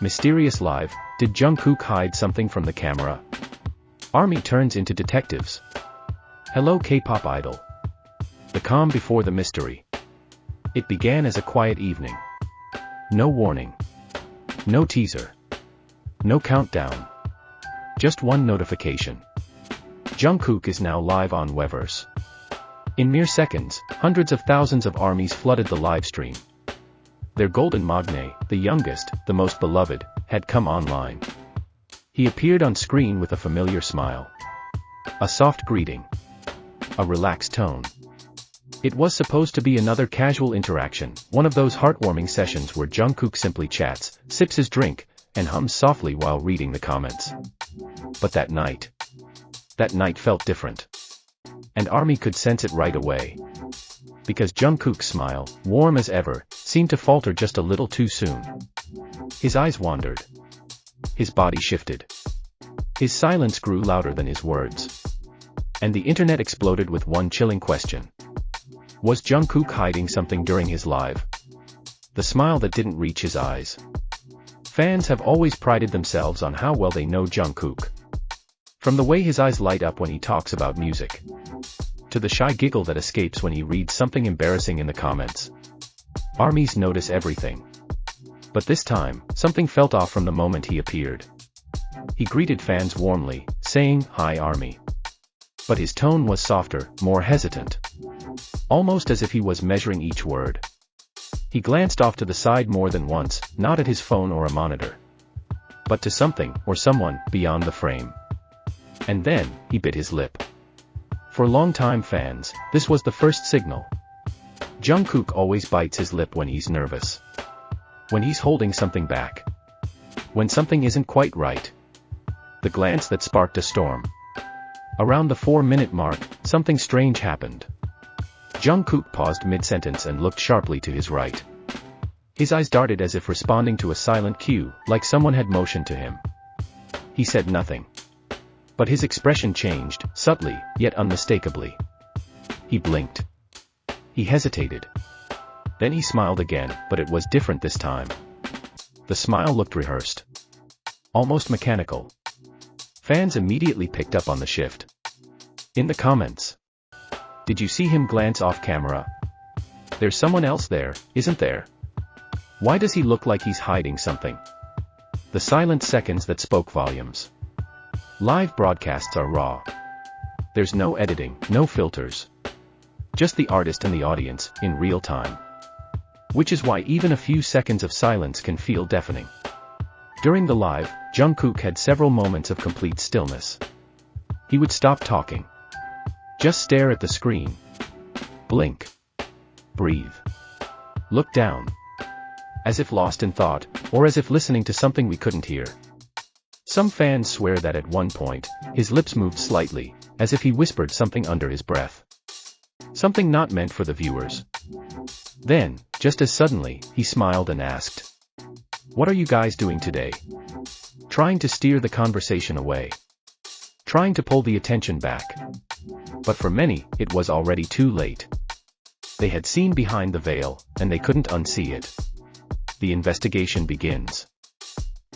Mysterious Live, did Jungkook hide something from the camera? ARMY turns into detectives. Hello K-pop idol. The calm before the mystery. It began as a quiet evening. No warning. No teaser. No countdown. Just one notification. Jungkook is now live on Weverse. In mere seconds, hundreds of thousands of ARMYs flooded the live stream. Their golden magne, the youngest, the most beloved, had come online. He appeared on screen with a familiar smile. A soft greeting. A relaxed tone. It was supposed to be another casual interaction, one of those heartwarming sessions where Jungkook simply chats, sips his drink, and hums softly while reading the comments. But that night felt different. And ARMY could sense it right away. Because Jungkook's smile, warm as ever, seemed to falter just a little too soon. His eyes wandered. His body shifted. His silence grew louder than his words. And the internet exploded with one chilling question. Was Jungkook hiding something during his live? The smile that didn't reach his eyes. Fans have always prided themselves on how well they know Jungkook. From the way his eyes light up when he talks about music, to the shy giggle that escapes when he reads something embarrassing in the comments. ARMYs notice everything. But this time, something felt off from the moment he appeared. He greeted fans warmly, saying, "Hi ARMY." But his tone was softer, more hesitant. Almost as if he was measuring each word. He glanced off to the side more than once, not at his phone or a monitor, but to something, or someone, beyond the frame. And then, he bit his lip. For longtime fans, this was the first signal. Jungkook always bites his lip when he's nervous. When he's holding something back. When something isn't quite right. The glance that sparked a storm. Around the 4-minute mark, something strange happened. Jungkook paused mid-sentence and looked sharply to his right. His eyes darted as if responding to a silent cue, like someone had motioned to him. He said nothing. But his expression changed, subtly, yet unmistakably. He blinked. He hesitated. Then he smiled again, but it was different this time. The smile looked rehearsed. Almost mechanical. Fans immediately picked up on the shift. In the comments. Did you see him glance off camera? There's someone else there, isn't there? Why does he look like he's hiding something? The silent seconds that spoke volumes. Live broadcasts are raw. There's no editing, no filters. Just the artist and the audience, in real time. Which is why even a few seconds of silence can feel deafening. During the live, Jungkook had several moments of complete stillness. He would stop talking. Just stare at the screen. Blink. Breathe. Look down. As if lost in thought, or as if listening to something we couldn't hear. Some fans swear that at one point, his lips moved slightly, as if he whispered something under his breath. Something not meant for the viewers. Then, just as suddenly, he smiled and asked, "What are you guys doing today?" Trying to steer the conversation away. Trying to pull the attention back. But for many, it was already too late. They had seen behind the veil, and they couldn't unsee it. The investigation begins.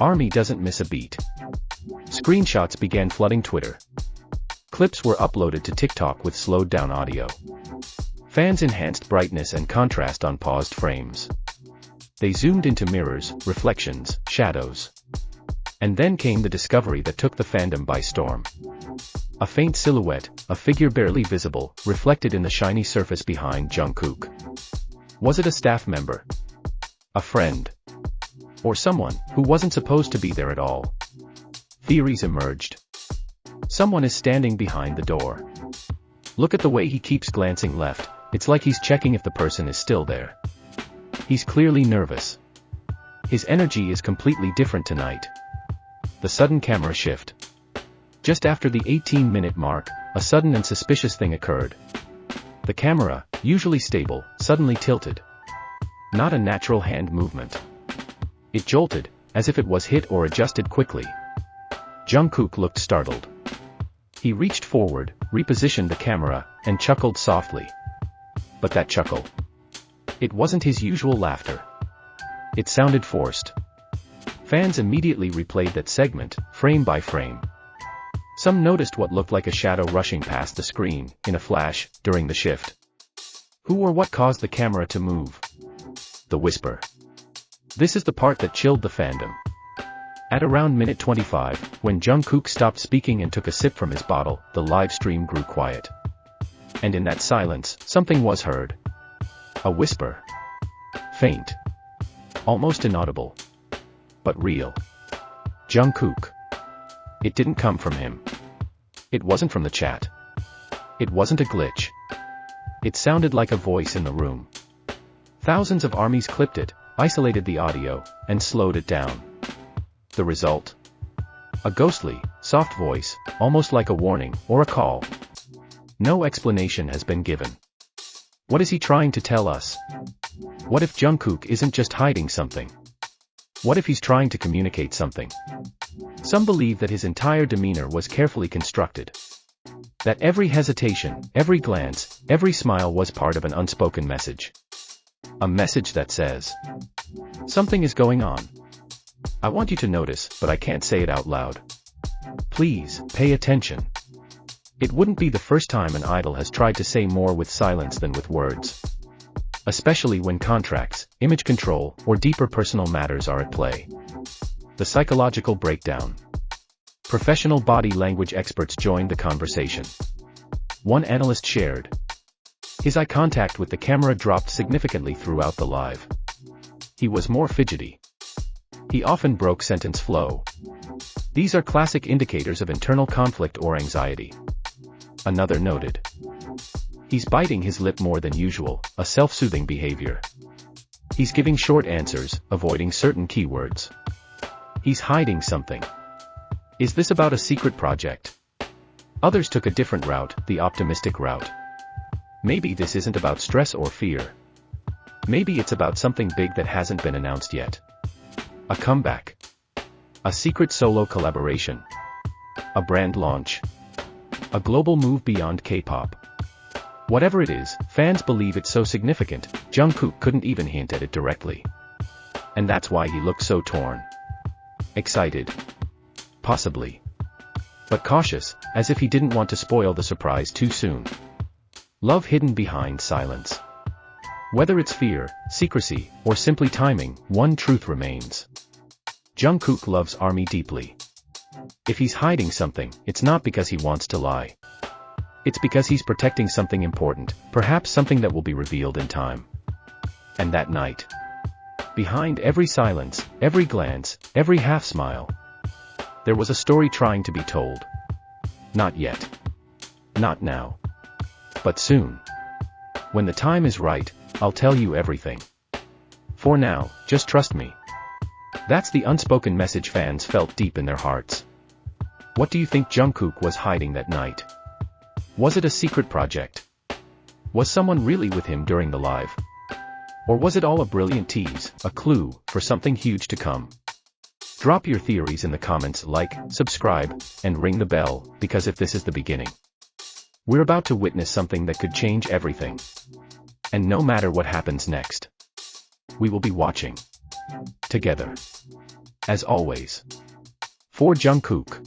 ARMY doesn't miss a beat. Screenshots began flooding Twitter. Clips were uploaded to TikTok with slowed down audio. Fans enhanced brightness and contrast on paused frames. They zoomed into mirrors, reflections, shadows. And then came the discovery that took the fandom by storm. A faint silhouette, a figure barely visible, reflected in the shiny surface behind Jungkook. Was it a staff member? A friend? Or someone who wasn't supposed to be there at all? Theories emerged. Someone is standing behind the door. Look at the way he keeps glancing left, it's like he's checking if the person is still there. He's clearly nervous. His energy is completely different tonight. The sudden camera shift. Just after the 18-minute mark, a sudden and suspicious thing occurred. The camera, usually stable, suddenly tilted. Not a natural hand movement. It jolted, as if it was hit or adjusted quickly. Jungkook looked startled. He reached forward, repositioned the camera, and chuckled softly. But that chuckle. It wasn't his usual laughter. It sounded forced. Fans immediately replayed that segment, frame by frame. Some noticed what looked like a shadow rushing past the screen, in a flash, during the shift. Who or what caused the camera to move? The whisper. This is the part that chilled the fandom. At around minute 25, when Jungkook stopped speaking and took a sip from his bottle, the live stream grew quiet. And in that silence, something was heard. A whisper. Faint. Almost inaudible. But real. Jungkook. It didn't come from him. It wasn't from the chat. It wasn't a glitch. It sounded like a voice in the room. Thousands of armies clipped it, isolated the audio, and slowed it down. The result? A ghostly, soft voice, almost like a warning or a call. No explanation has been given. What is he trying to tell us? What if Jungkook isn't just hiding something? What if he's trying to communicate something? Some believe that his entire demeanor was carefully constructed. That every hesitation, every glance, every smile was part of an unspoken message. A message that says, something is going on. I want you to notice, but I can't say it out loud. Please, pay attention. It wouldn't be the first time an idol has tried to say more with silence than with words. Especially when contracts, image control, or deeper personal matters are at play. The psychological breakdown. Professional body language experts joined the conversation. One analyst shared. His eye contact with the camera dropped significantly throughout the live. He was more fidgety. He often broke sentence flow. These are classic indicators of internal conflict or anxiety. Another noted. He's biting his lip more than usual, a self-soothing behavior. He's giving short answers, avoiding certain keywords. He's hiding something. Is this about a secret project? Others took a different route, the optimistic route. Maybe this isn't about stress or fear. Maybe it's about something big that hasn't been announced yet. A comeback. A secret solo collaboration. A brand launch. A global move beyond K-pop. Whatever it is, fans believe it's so significant, Jungkook couldn't even hint at it directly. And that's why he looked so torn. Excited. Possibly. But cautious, as if he didn't want to spoil the surprise too soon. Love hidden behind silence. Whether it's fear, secrecy, or simply timing, one truth remains. Jungkook loves ARMY deeply. If he's hiding something, it's not because he wants to lie. It's because he's protecting something important, perhaps something that will be revealed in time. And that night. Behind every silence, every glance, every half-smile, there was a story trying to be told. Not yet. Not now. But soon. When the time is right, I'll tell you everything. For now, just trust me. That's the unspoken message fans felt deep in their hearts. What do you think Jungkook was hiding that night? Was it a secret project? Was someone really with him during the live? Or was it all a brilliant tease, a clue, for something huge to come? Drop your theories in the comments, like, subscribe, and ring the bell, because if this is the beginning, we're about to witness something that could change everything. And no matter what happens next, we will be watching. Together. As always. For Jungkook.